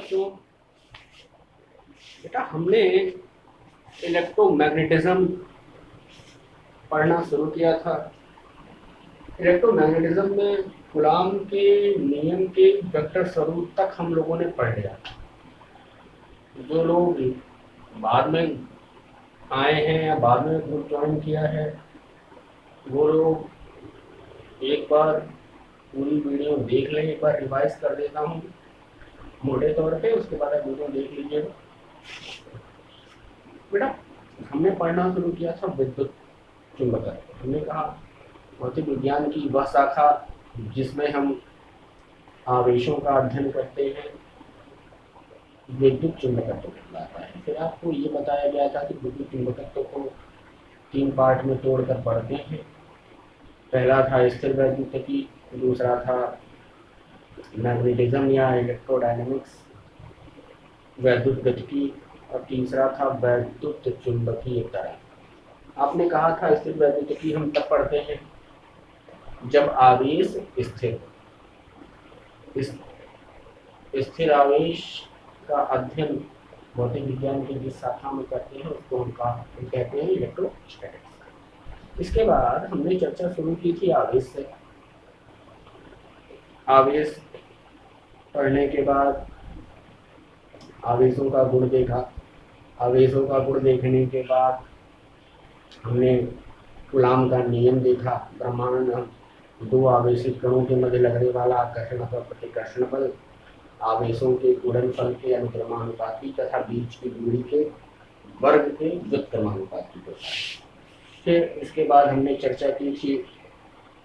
बच्चों, बेटा हमने इलेक्ट्रोमैग्नेटिज्म पढ़ना शुरू किया था। इलेक्ट्रोमैग्नेटिज्म में कूलॉम के नियम के वेक्टर स्वरूप तक हम लोगों ने पढ़ लिया था। जो लोग बाद में आए हैं या बाद में ग्रुप ज्वाइन किया है, वो लोग एक बार पूरी वीडियो देख लें। एक बार रिवाइज कर देता हूँ मोटे तौर पे, उसके बाद आप वीडियो देख लीजिएगा। बेटा हमने पढ़ना शुरू किया था विद्युत चुंबकत्व। हमने कहा भौतिक विज्ञान की वह शाखा जिसमें हम आवेशों का अध्ययन करते हैं विद्युत चुंबकत्व कहलाता है। फिर आपको ये बताया गया था कि विद्युत चुंबकत्व को 3 पार्ट में तोड़कर पढ़ते हैं। पहला था स्थिर वैद्युतिकी, दूसरा था मैग्नेटिज्म या इलेक्ट्रोडायनेमिक्स वैद्युत गतिकी, और तीसरा था वैद्युत चुंबकीय तरंग। आपने कहा था स्थिर वैद्युतिकी हम तब पढ़ते हैं जब आवेश स्थिर आवेश का अध्ययन भौतिक विज्ञान की जिस शाखा में करते हैं उसको हम कहते हैं इलेक्ट्रोस्टैटिक्स। इसके बाद हमने चर्चा शुरू की थी आवेश से। आवेश पढ़ने के बाद आवेशों का गुण देखा। आवेशों का गुण देखने के बाद हमने कूलॉम का नियम देखा। ब्रह्मांड 2 आवेशित कणों के मध्य लगने वाला आकर्षण और प्रतिकर्षण बल आवेशों के गुणनफल के अनुक्रमानुपाती तथा बीच की दूरी के वर्ग के व्युत्क्रमानुपाती होता है। फिर इसके बाद हमने चर्चा की थी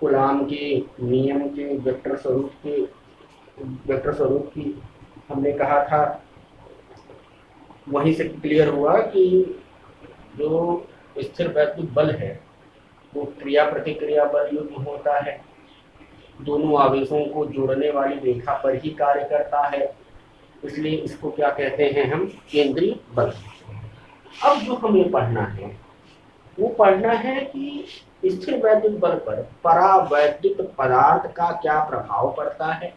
कूलॉम के नियम के वेक्टर स्वरूप की। हमने कहा था, वहीं से क्लियर हुआ कि जो स्थिर वैद्युत बल है वो क्रिया प्रतिक्रिया बल युग्म होता है, दोनों आवेशों को जोड़ने वाली रेखा पर ही कार्य करता है, इसलिए इसको क्या कहते हैं हम, केंद्रीय बल। अब जो हमें पढ़ना है वो पढ़ना है कि स्थिर वैद्युत बल पर परावैद्युत पदार्थ का क्या प्रभाव पड़ता है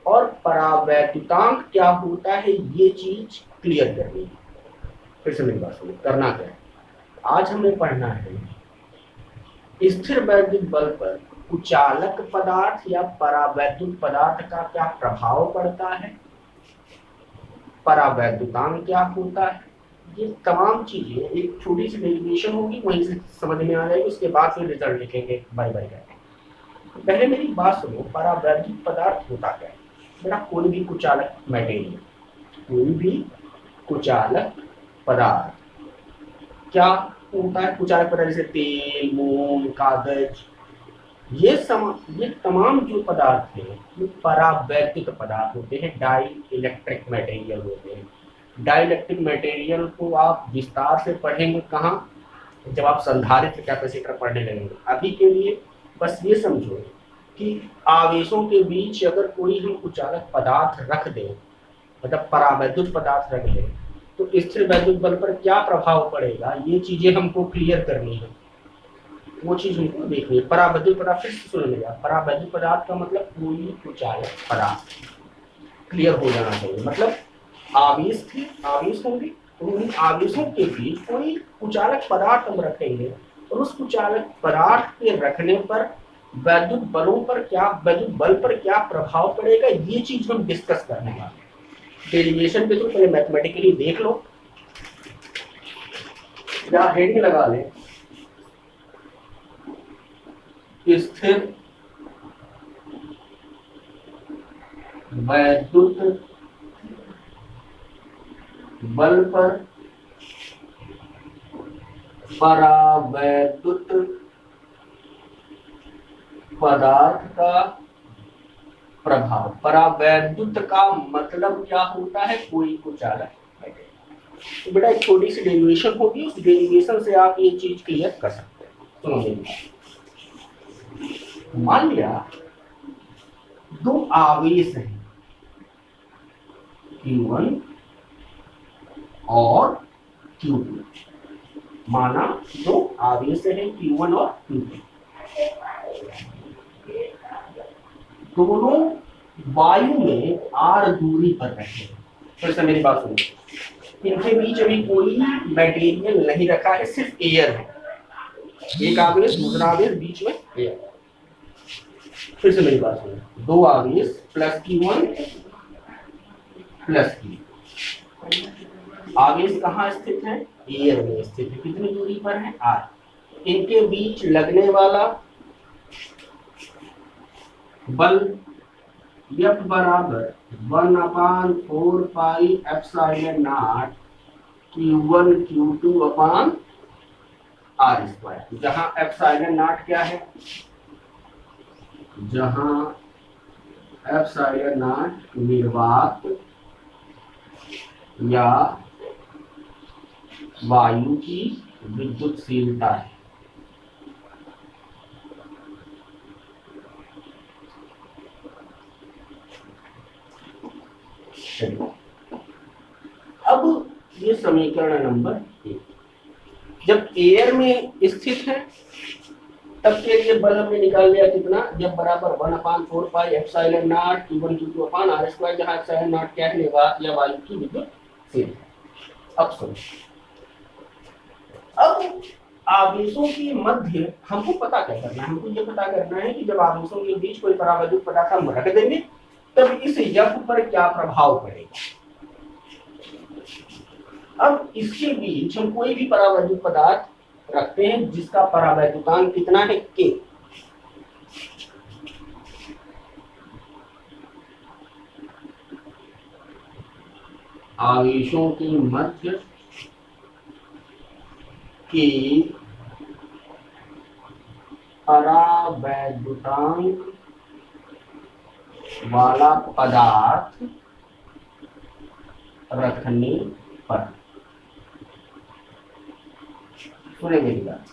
और परावैद्युतांक क्या होता है, ये चीज क्लियर करनी है। फिर से मेरी बात सुनो, करना क्या है। आज हमें पढ़ना है स्थिर वैद्युत बल पर कुचालक पदार्थ या परावैद्युत पदार्थ का क्या प्रभाव पड़ता है, परावैद्युतांक क्या होता है। ये तमाम चीजें एक छोटी सी डेरिवेशन होगी, वहीं से समझ में आ जाएगी। उसके बाद फिर रिजल्ट लिखेंगे बारी बारी करके। पहले मेरी बात सुनो, परावैद्युत पदार्थ होता क्या है। मेरा कोई भी कुचालक मटेरियल, कोई भी कुचालक पदार्थ क्या होता है। कुचालक पदार्थ जैसे तेल, मोम, कागज, ये तमाम जो पदार्थ हैं ये परावैद्युत पदार्थ होते हैं, डाई इलेक्ट्रिक मटेरियल होते हैं। डाई इलेक्ट्रिक मटेरियल को आप विस्तार से पढ़ेंगे कहाँ, जब आप संधारित्र कैपेसिटर पढ़ने लगेंगे। अभी के लिए बस ये समझो कि आवेशों के बीच अगर कोई हम कुचालक पदार्थ रख दें, मतलब परावैद्युत पदार्थ रख दें, तो स्थिर वैद्युत बल पर क्या प्रभाव पड़ेगा, ये चीजें हमको क्लियर करनी है। वो चीज हमको देखनी है। परावैद्युत पदार्थ फिर सुन लिया, परावैद्युत पदार्थ का मतलब कोई कुचालक पदार्थ, क्लियर हो जाना चाहिए। मतलब आवेश होंगे, तो उन आवेशों के बीच कोई कुचालक पदार्थ हम रखेंगे और उस कुचालक पदार्थ के रखने पर वैद्युत बल पर क्या प्रभाव पड़ेगा, ये चीज हम डिस्कस करने वाले। डेरिवेशन के थ्रू पहले मैथमेटिकली देख लो, या हेडिंग लगा ले, स्थिर वैद्युत बल पर परावैद्युत पदार्थ का प्रभाव। परावैद्युत का मतलब क्या होता है, कोई कुचालक। तो बेटा एक छोटी सी डेरिवेशन होगी, उस डेरिवेशन से आप ये चीज क्लियर कर सकते हैं। सुनो मेरी, मान लिया 2 आवेश हैं Q1 और Q2। माना 2 आवेश हैं Q1 और Q2, दोनों वायु में r दूरी पर रहते हैं। फिर से मेरी बात सुनिए, इनके बीच अभी कोई मटेरियल नहीं रखा है, सिर्फ एयर है, एक आवेश दूसरा आवेश बीच में एयर। फिर से मेरी बात सुनिए, दो आवेश प्लस Q1 प्लस Q, आवेश कहाँ स्थित है? एयर में स्थित है। कितनी दूरी पर है? r। इनके बीच लगने वाला बल F बराबर 1/4 pi epsilon naught Q1 Q2 अपान r स्क्वायर, जहां एप्सिलॉन नॉट क्या है? जहां एप्सिलॉन नॉट निर्वात या वायु की विद्युतशीलता है। अब ये समीकरण नंबर 1, जब एयर में स्थित है तब के लिए बल हमने निकाल लिया कितना? जब बराबर 1/4 pi epsilon naught Q1 Q2 अपान r स्क्वायर, जहां एप्सिलॉन नॉट क्या है? निर्वात या वायु की विद्युतशीलता। अब सुनो, अब आवेशों के मध्य हमको पता क्या करना है? हमको ये पता करना है कि जब आवेशों के बीच कोई परावैद्युत पदार्थ हम रख देंगे तब इस F पर क्या प्रभाव पड़ेगा। अब इसके बीच हम कोई भी परावैद्युत पदार्थ रखते हैं जिसका परावैद्युतांक कितना है? K। आवेशों के मध्य के परावैद्युतांक वाला पदार्थ रखने पर, सुने मेरी बात,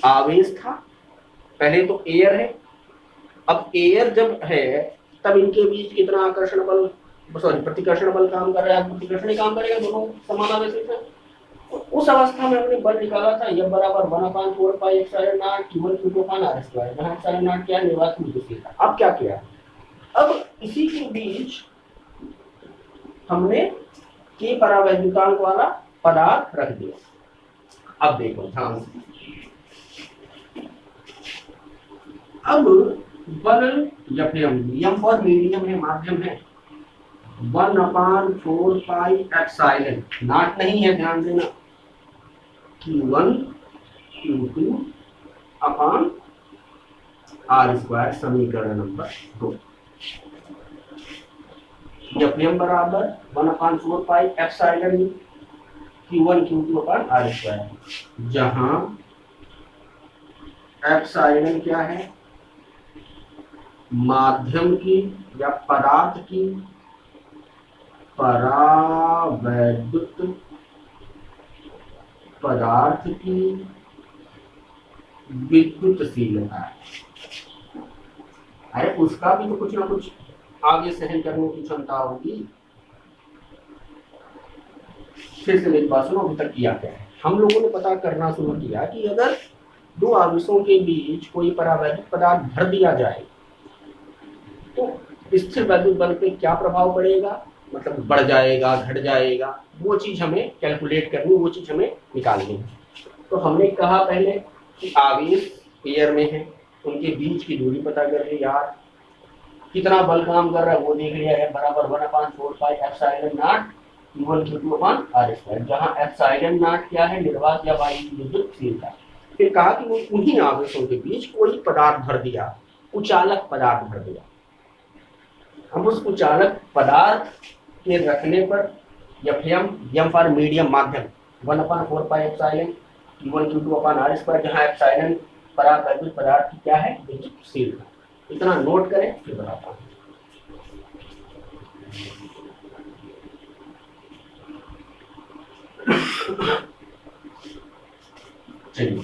आवेश था पहले तो एयर है, अब एयर जब है तब इनके बीच कितना आकर्षण बल, सॉरी प्रतिकर्षण बल काम कर रहा है, प्रतिकर्षण काम करेगा, दोनों समान आवेश है। उस अवस्था में हमने बल निकाला था F बराबर 1/4 pi epsilon naught Q1 Q2 अपान r स्क्वायर, जहां एप्सिलॉन नॉट क्या है? निर्वात की विद्युतशीलता। अब क्या किया? अब इसी के बीच हमने K परावैद्युतांक वाला पदार्थ रख दिया। अब देखो ध्यान से, अब बल यम फॉर मीडियम है, माध्यम है, 1/4 पाई एप्सिलॉन नॉट नहीं है, ध्यान देना, Q1 Q2 अपान r स्क्वायर, समीकरण नंबर 2। एम बराबर 1/4 पाई एप्सिलॉन Q1 Q2 अपान r स्क्वायर, जहां एप्सिलॉन क्या है? माध्यम की या पदार्थ की परावैद्युत पदार्थ की विद्युतशीलता है। अरे उसका भी तो कुछ ना कुछ आगे सहन करने की क्षमता होगी। फिर से मेरी बात सुनो, अभी तक किया क्या है? हम लोगों ने पता करना शुरू किया कि अगर दो आवेशों के बीच कोई परावैद्युत पदार्थ भर दिया जाए तो स्थिर वैद्युत बल पे क्या प्रभाव पड़ेगा, मतलब बढ़ जाएगा, घट जाएगा, वो चीज हमें कैलकुलेट करनी, वो चीज हमें निकालनी है। तो हमने कहा पहले कि आवेश एयर में है, उनके बीच की दूरी पता कर ली यार, कितना बल काम कर रहा है वो देख लिया है, बराबर 1/4 pi epsilon naught Q1 Q2 अपान r स्क्वायर, जहां एप्सिलॉन नॉट क्या है? निर्वात या वायु की विद्युतशीलता। फिर कहा कि वो उन्हीं आवेशों के बीच कोई पदार्थ भर दिया, उचालक पदार्थ भर दिया। हम उस उचालक पदार्थ के रखने पर यम फॉर मीडियम, माध्यम, 1/4 पाई एप्सिलॉन Q1 Q2 अपान r स्क्वायर, जहां एप्सिलॉन परावैद्युत पदार्थ की क्या है? विद्युतशीलता। इतना नोट करें फिर बताता हूं। चलिए,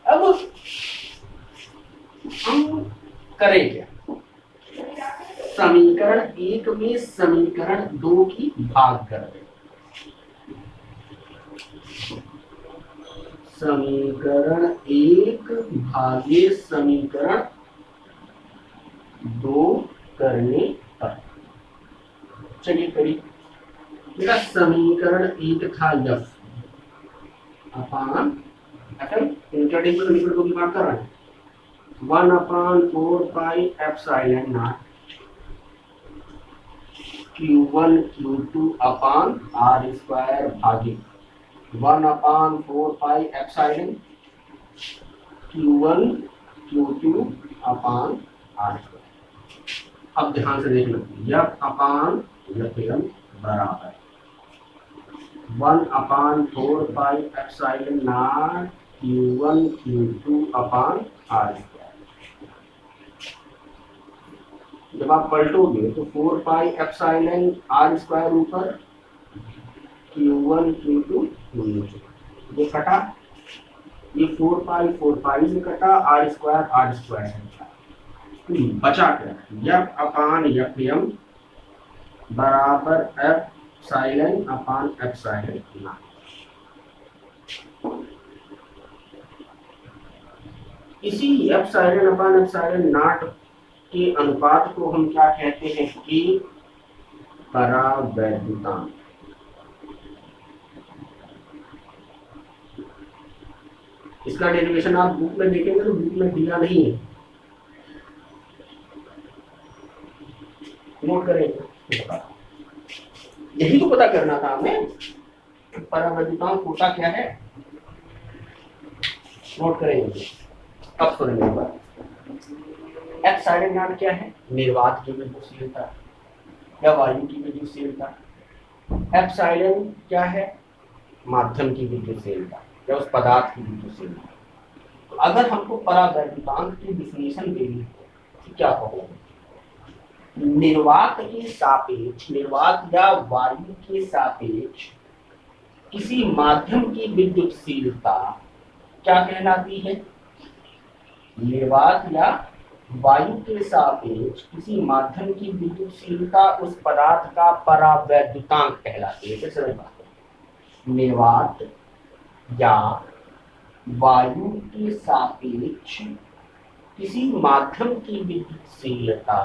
अब हम करें क्या? समीकरण 1 में समीकरण 2 की भाग कर दें। समीकरण 1 भागे समीकरण करने पर। चलिए करिए। मेरा समीकरण एक था यफ अपान इंटरटेबल लिक्विड को भी बात कर रहे हैं 1/4 pi epsilon Q1 Q2 upon r square भागित 1/4 pi epsilon Q1 Q2 upon r square. अब ध्यान से देख लो, यफ अपान यम बराबर 1/4 pi epsilon naught Q1 Q2 upon r square. जब आप पलटोगे तो 4 पाई एप्सिलॉन आर स्क्वायर ऊपर Q1 Q2 नीचे, ये कटा, ये 4 पाई से कटा, आर स्क्वायर से कटा, बचा क्या, यफ अपान यफ यम बराबर एप्सिलॉन अपान एप्सिलॉन नॉट। इसी एप्सिलॉन अपान एप्सिलॉन नॉट के अनुपात को हम क्या कहते हैं कि परावैद्युतांक। इसका डेरिवेशन आप बुक में देखेंगे तो बुक में दिया नहीं है, नोट करेंगे। यही तो पता करना था हमें, परावैद्युतांक होता क्या है, नोट करेंगे। अब सुनेंगे बात, एप्सिलॉन नॉट क्या है, निर्वात की विद्युतशीलता या वायु की विद्युतशीलता। एप्सिलॉन क्या है, माध्यम की विद्युतशीलता या उस पदार्थ की विद्युतशीलता। तो अगर हमको परावैद्युतांक की डिफिनेशन देनी है तो क्या कहोगे, निर्वात के सापेक्ष, निर्वात या वायु के सापेक्ष किसी माध्यम की विद्युतशीलता क्या कहलाती है, निर्वात या वायु के सापेक्ष किसी माध्यम की विद्युतशीलता उस पदार्थ का परावैद्युतांक कहलाती है। फिर निर्वात या वायु के सापेक्ष किसी माध्यम की विद्युतशीलता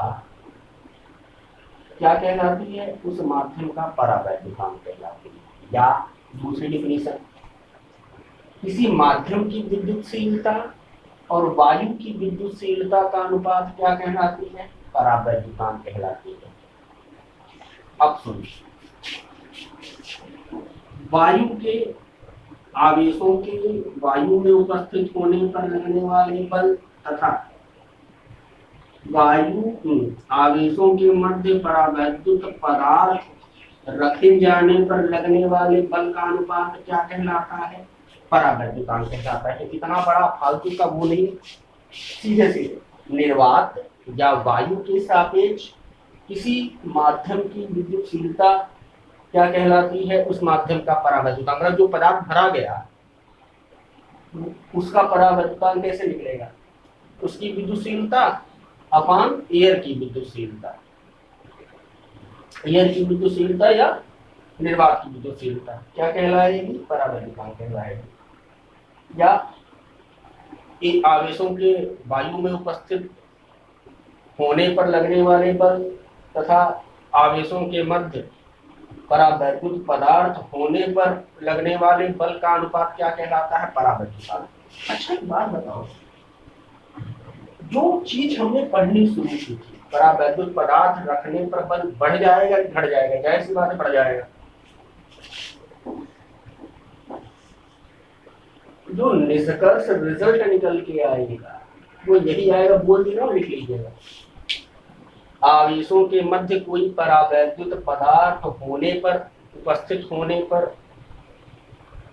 क्या कहलाती है, उस माध्यम का परावैद्युतांक कहलाती है। या दूसरी डिफिनेशन, किसी माध्यम की विद्युतशीलता और वायु की विद्युतशीलता का अनुपात क्या कहलाती है, परावैद्युतांक कहलाती है। अब सुनिए, वायु के आवेशों के वायु में उपस्थित होने पर लगने वाले बल तथा वायु आवेशों के मध्य परावैद्युत पदार्थ रखे जाने पर लगने वाले बल का अनुपात क्या कहलाता है, परावैद्युतांक कहलाता है। इतना बड़ा फालतू का वो नहीं, सीधे सीधे निर्वात या वायु के सापेक्ष किसी माध्यम की विद्युतशीलता क्या कहलाती है, उस माध्यम का परावैद्युतांक। जो पदार्थ भरा गया उसका परावैद्युतांक कैसे निकलेगा, उसकी विद्युतशीलता अपान एयर की विद्युतशीलता, एयर की विद्युतशीलता या निर्वात की विद्युतशीलता क्या कहलाएगी, परावैद्युतांक कहलाएगी। या आवेशों के वायु में उपस्थित होने पर लगने वाले बल तथा आवेशों के मध्य परावैद्युत पदार्थ होने पर लगने वाले बल का अनुपात क्या कहलाता है, परावैद्युतांक। अच्छा एक बात बताओ, जो चीज हमने पढ़नी शुरू की थी, परावैद्युत पदार्थ रखने पर बल बढ़ जाएगा कि घट जाएगा, जाहिर सी बात है बढ़ जाएगा। जो निष्कर्ष रिजल्ट निकल के आएगा वो यही आएगा, बोल दिया और लिख लीजिएगा। आवेशों के मध्य कोई परावैद्युत पदार्थ होने पर, उपस्थित होने पर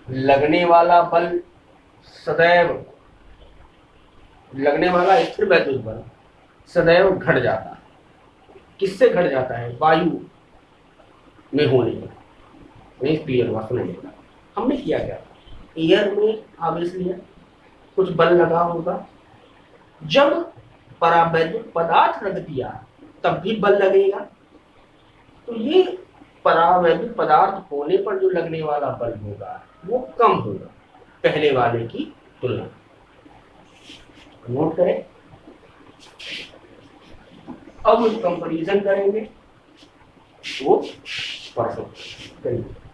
लगने वाला बल सदैव, लगने वाला स्थिर वैद्युत बल सदैव घट जाता है। किससे घट जाता है, वायु में होने पर। नहीं क्लियर हुआ, सुनिएगा। हमने किया क्या, एयर में आवेश लिया, कुछ बल लगा होगा, जब परावैद्युत पदार्थ रख दिया तब भी बल लगेगा। तो ये परावैद्युत पदार्थ होने पर जो लगने वाला बल होगा वो कम होगा पहले वाले की तुलना में। नोट करें। अब कंपेरिजन करेंगे वो परसों करेंगे।